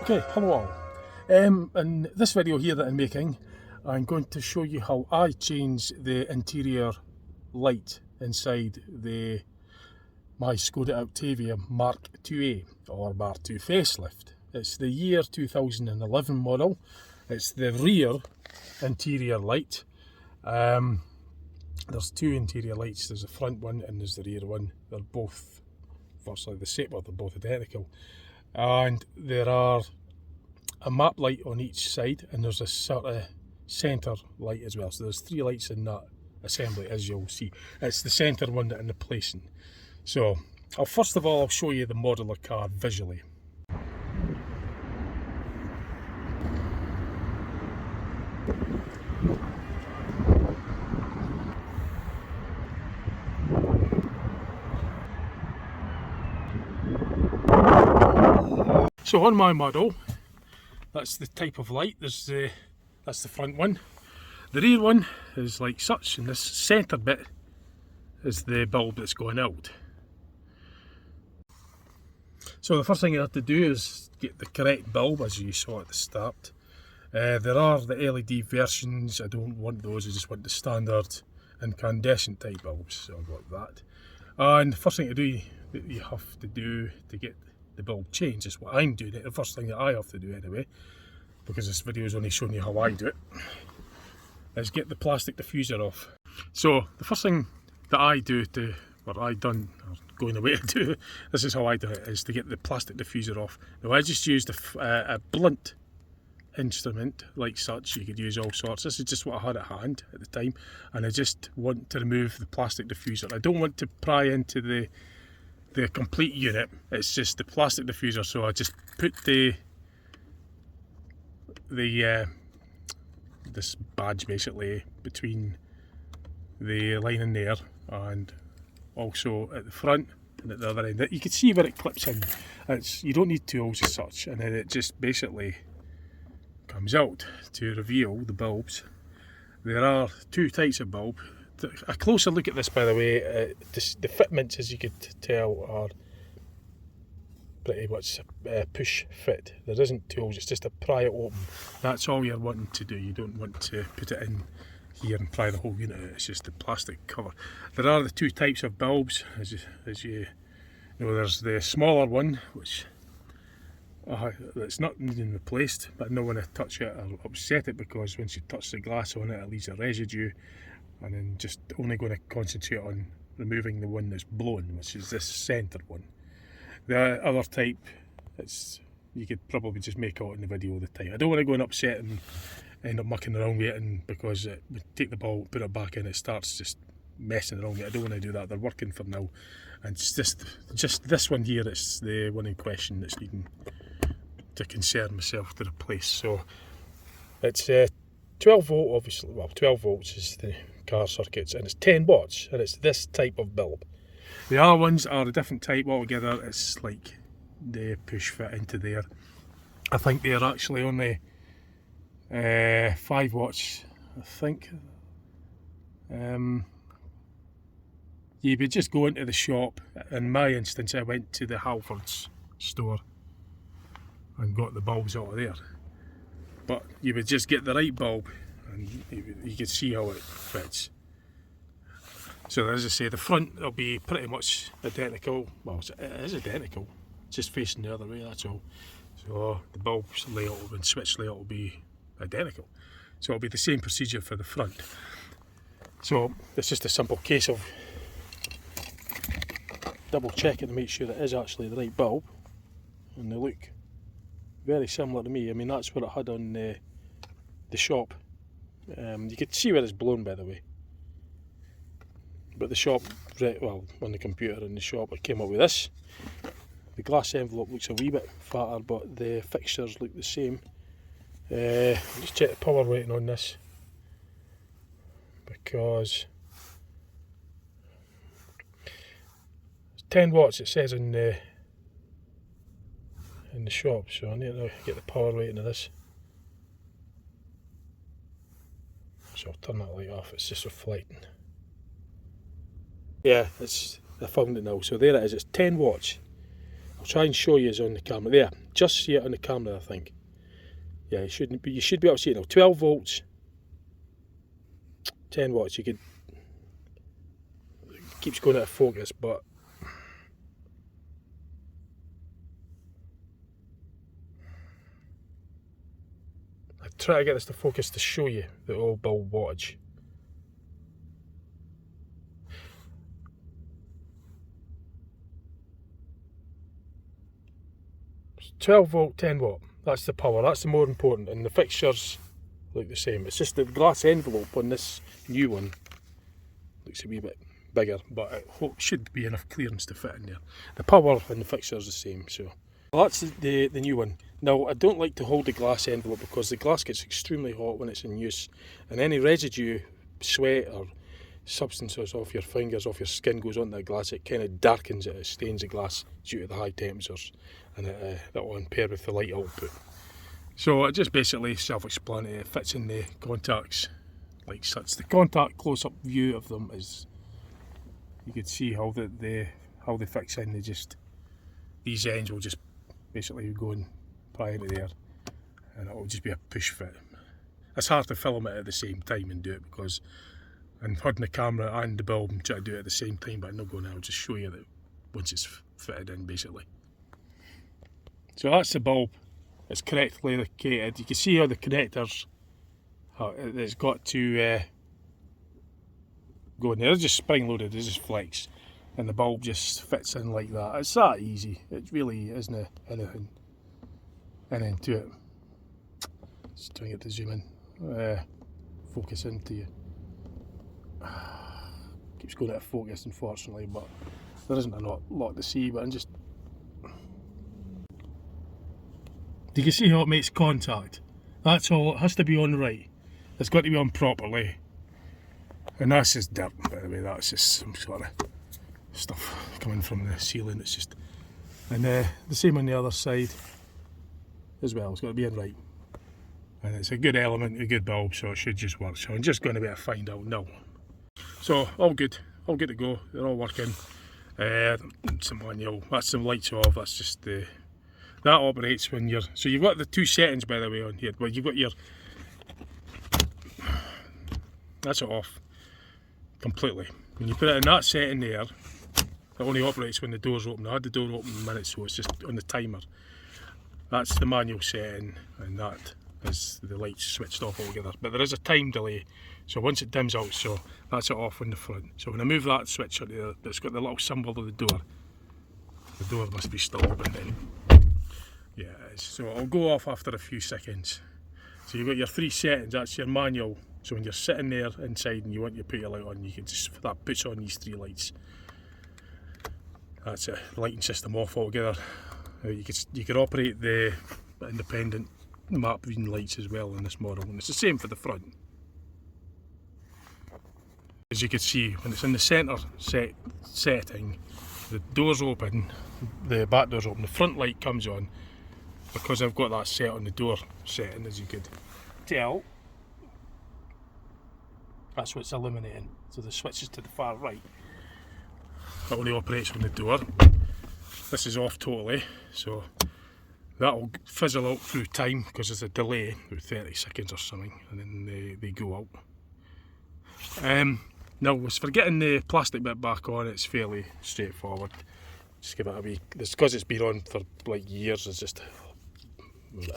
Okay, hello all. In this video here that I'm making, I'm going to show you how I change the interior light inside my Skoda Octavia Mk2 or Mark II facelift. It's the year 2011 model. It's the rear interior light. There's two interior lights. There's the front one and there's the rear one. They're both virtually the same, well, they're both identical. And there are a map light on each side, and there's a sort of centre light as well. So there's three lights in that assembly, as you'll see. It's the centre one that I'm replacing. So first of all, I'll show you the model of car visually. So on my model, that's the type of light. That's the front one. The rear one is like such, and this centre bit is the bulb that's going out. So the first thing you have to do is get the correct bulb, as you saw at the start. There are the LED versions. I don't want those, I just want the standard incandescent type bulbs, so I've got that. And the first thing that you have to do to get the bulb changed is what I'm doing. The first thing that I have to do anyway, because this video is only showing you how I do it, is get the plastic diffuser off. So the first thing that I do going away to do, this is how I do it, is to get the plastic diffuser off. Now I just used a blunt instrument like such. You could use all sorts. This is just what I had at hand at the time, and I just want to remove the plastic diffuser. I don't want to pry into the complete unit. It's just the plastic diffuser. So I just put this badge basically between the line in there and also at the front and at the other end. You can see where it clips in. You don't need tools as such, and then it just basically comes out to reveal the bulbs. There are two types of bulb. A closer look at this, by the way, the fitments, as you could tell, are pretty much push fit. There isn't tools, it's just a pry it open. That's all you're wanting to do. You don't want to put it in here and pry the whole unit out. It's just the plastic cover. There are the two types of bulbs, as you know. There's the smaller one, which it's not needing replaced, but I don't want to touch it or upset it, because once you touch the glass on it, it leaves a residue. And then just only going to concentrate on removing the one that's blown, which is this centre one. The other type, you could probably just make out in the video all the time. I don't want to go and upset and end up mucking around with it, and because we take the bulb, put it back in, it starts just messing around with it. I don't want to do that. They're working for now, and it's just this one here. It's the one in question that's needing to concern myself to replace. So it's 12 volt, obviously. Well, 12 volts is the car circuits, and it's 10 watts, and it's this type of bulb. The other ones are a different type altogether. It's like they push fit into there. I think they're actually only 5 watts, I think. You would just go into the shop. In my instance, I went to the Halfords store and got the bulbs out of there. But you would just get the right bulb, and you can see how it fits. So as I say, the front will be pretty much identical. Well, it is identical, just facing the other way, that's all. So the bulb's layout and switch layout will be identical. So it'll be the same procedure for the front. So it's just a simple case of double checking to make sure it is actually the right bulb, and they look very similar to me. I mean, that's what it had on the shop. You could see where it's blown, by the way. But the shop, well, on the computer in the shop, it came up with this. The glass envelope looks a wee bit fatter, but the fixtures look the same. Just check the power rating on this, because it's 10 watts. It says in the shop, so I need to get the power rating of this. So I'll turn that light off, it's just reflecting. Yeah, I found it now. So there it is, it's 10 watts. I'll try and show you on the camera. There, just see it on the camera, I think. Yeah, you should be able to see it now. 12 volts, 10 watts. You could, it keeps going out of focus, but I try to get this to focus to show you the all bulb wattage. 12 volt, 10 watt. That's the power. That's the more important. And the fixtures look the same. It's just the glass envelope on this new one looks a wee bit bigger, but it should be enough clearance to fit in there. The power and the fixture is the same. So well, that's the new one. Now I don't like to hold the glass envelope because the glass gets extremely hot when it's in use, and any residue, sweat or substances off your fingers, off your skin goes onto the glass. It kind of darkens it, it stains the glass due to the high temperatures, and that will impair with the light output. So it just basically self-explanatory. It fits in the contacts like such. The contact close-up view of them is, you can see how they fix in. These ends will just basically go and pry into there, and it will just be a push fit. It's hard to film it at the same time and do it because I'm holding the camera and the bulb and try to do it at the same time, but I'm not going to. I'll just show you that once it's fitted in, basically. So that's the bulb. It's correctly located. You can see how the connectors, it's got to go in there. It's just spring loaded, it's just flex, and the bulb just fits in like that. It's that easy. It really isn't anything into it. Just trying to get to zoom in, focus into you. Keeps going out of focus, unfortunately, but there isn't a lot to see. But I'm just, you can see how it makes contact. That's all. It has to be on right. It's got to be on properly. And that's just dirt, by the way. That's just some sort of stuff coming from the ceiling. It's just, and the same on the other side as well. It's got to be in right. And it's a good element, a good bulb, so it should just work. So I'm just going to be able to find out now. So all good to go. They're all working. It's a manual. That's the lights off. That's just that operates when you're. So you've got the two settings, by the way, on here. Well, you've got your. That's it off completely. When you put it in that setting there, it only operates when the door's open. I had the door open in minutes, so it's just on the timer. That's the manual setting, and that is the lights switched off altogether. But there is a time delay, so once it dims out, so that's it off on the front. So when I move that switch on there, it's got the little symbol of the door must be still open then. Yeah, it is. So it'll go off after a few seconds. So you've got your three settings. That's your manual. So when you're sitting there inside and you want to put your light on, you can just, that puts on these three lights. That's it. The lighting system off altogether. You could operate the independent map reading lights as well in this model, and it's the same for the front. As you can see, when it's in the centre setting, the door's open, the back door's open, the front light comes on because I've got that set on the door setting, as you could tell. That's what's illuminating. So the switch is to the far right. That only operates on the door. This is off totally, so that'll fizzle out through time because there's a delay, about 30 seconds or something, and then they go out. Now, as for getting the plastic bit back on, it's fairly straightforward. Just give it a wee, because it's been on for like years, it's just give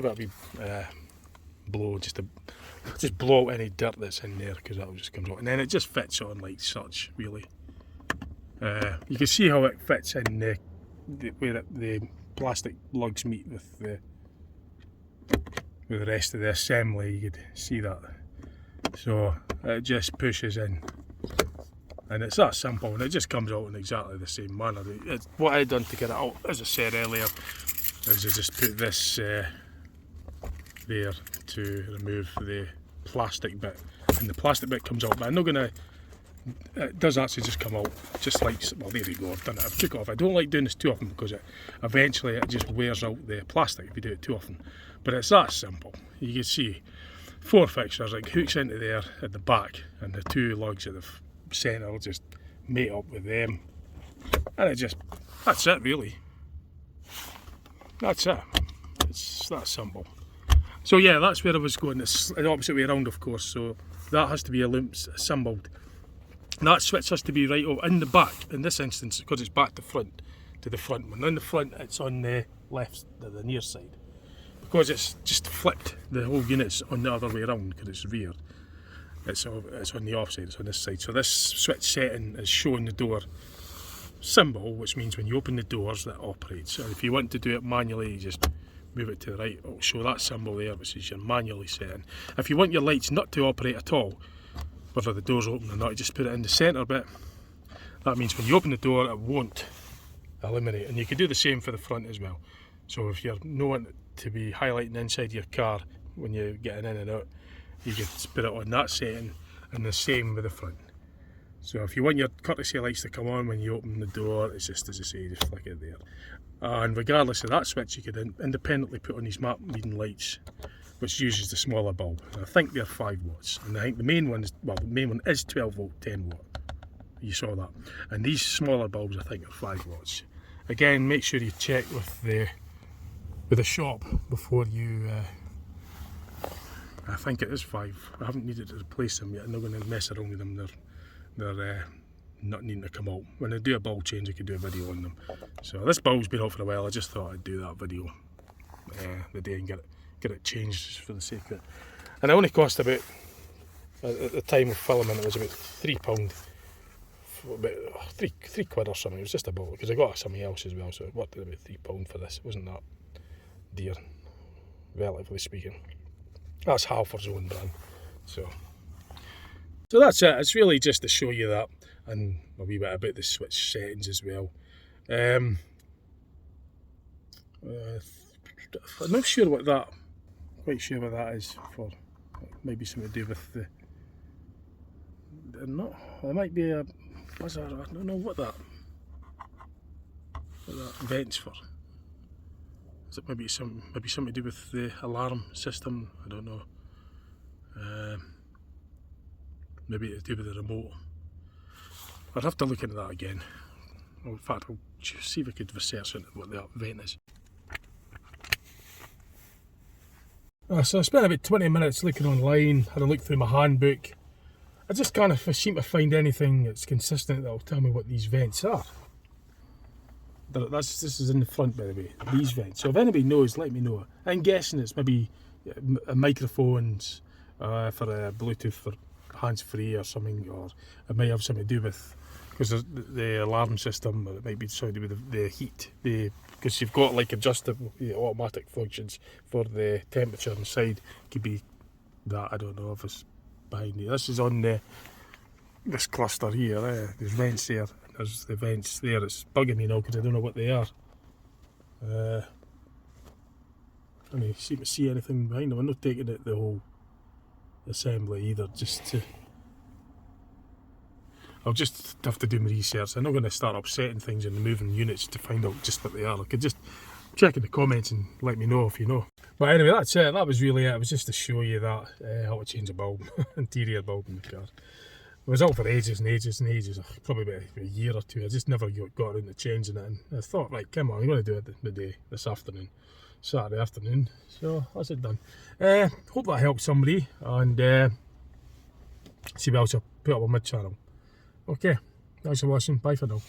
it a wee blow, just blow out any dirt that's in there, because that'll just come out, and then it just fits on like such, really. You can see how it fits in where the plastic lugs meet with the rest of the assembly. You could see that. So it just pushes in, and it's that simple, and it just comes out in exactly the same manner. What I done to get it out, as I said earlier, is I just put this there to remove the plastic bit, and the plastic bit comes out, but I'm not going to. It does actually just come out, just like, well, there you go, I've done it, I've took it off. I don't like doing this too often because eventually it just wears out the plastic if you do it too often. But it's that simple. You can see 4 fixtures, like hooks into there at the back, and the 2 lugs at the centre will just mate up with them, And it just, that's it really. That's it. It's that simple. So yeah, that's where I was going. It's the opposite way around, of course. So that has to be assembled. That switch has to be right over in the back in this instance, because it's back to the front one. In the front, it's on the left, the near side, because it's just flipped. The whole unit's on the other way around because it's rear. It's on the off side. It's on this side. So this switch setting is showing the door symbol, which means when you open the doors, that operates. And if you want to do it manually, you just move it to the right. It'll show that symbol there, which is your manually setting. If you want your lights not to operate at all, whether the door's open or not, you just put it in the centre bit. That means when you open the door, it won't illuminate. And you can do the same for the front as well. So if you're not wanting to be highlighting inside your car when you're getting in and out, you can put it on that setting, and the same with the front. So if you want your courtesy lights to come on when you open the door, it's just, as I say, just flick it there. And regardless of that switch, you could independently put on these map reading lights, which uses the smaller bulb. And I think they're 5 watts, and I think the main one is, well, the main one is 12 volt, 10 watt. You saw that. And these smaller bulbs, I think, are 5 watts. Again, make sure you check with the shop before you. I think it is 5. I haven't needed to replace them yet. I'm not going to mess around with them. They're not needing to come out. When I do a bulb change, I can do a video on them. So this bulb's been out for a while. I just thought I'd do that video the day and get it changed just for the sake of it. And it only cost about, at the time of filming, it was about £3, about three quid or something. It was just a bulb because I got something else as well, so it worked out about £3 for this. It wasn't that dear, relatively speaking. That's Halfords own brand. So that's it. It's really just to show you that, and a wee bit about the switch settings as well. I'm not sure what that, quite sure what that is for. Maybe something to do with the, not, there might be a buzzer, I don't know what that vent's for. Is it maybe something to do with the alarm system? I don't know. Maybe to do with the remote. I'd have to look into that again. In fact, I'll see if I could research into what that vent is. So I spent about 20 minutes looking online, had a look through my handbook. I just can't seem to find anything that's consistent that will tell me what these vents are. This is in the front, by the way, these vents. So if anybody knows, let me know. I'm guessing it's maybe microphones for Bluetooth for hands-free or something, or it might have something to do with, because the alarm system, or it might be something to do with the heat, because you've got like adjustable automatic functions for the temperature inside. Could be that, I don't know if it's behind you. This is on this cluster here. There's vents there. There's the vents there. It's bugging me now because I don't know what they are. I don't seem to see anything behind them. I'm not taking it the whole assembly either. I'll just have to do my research. I'm not going to start upsetting things and moving units to find out just what they are. I could just check in the comments and let me know if you know. But anyway, that's it. That was really it. It was just to show you that how to change a bulb, interior bulb in the car. It was out for ages and ages and ages, probably about a year or two. I just never got around to changing it, and I thought, right, come on, I'm going to do it this afternoon, Saturday afternoon. So that's it done. Hope that helps somebody, and see what else I'll put up on my channel. Okay, thanks for watching. Bye for now.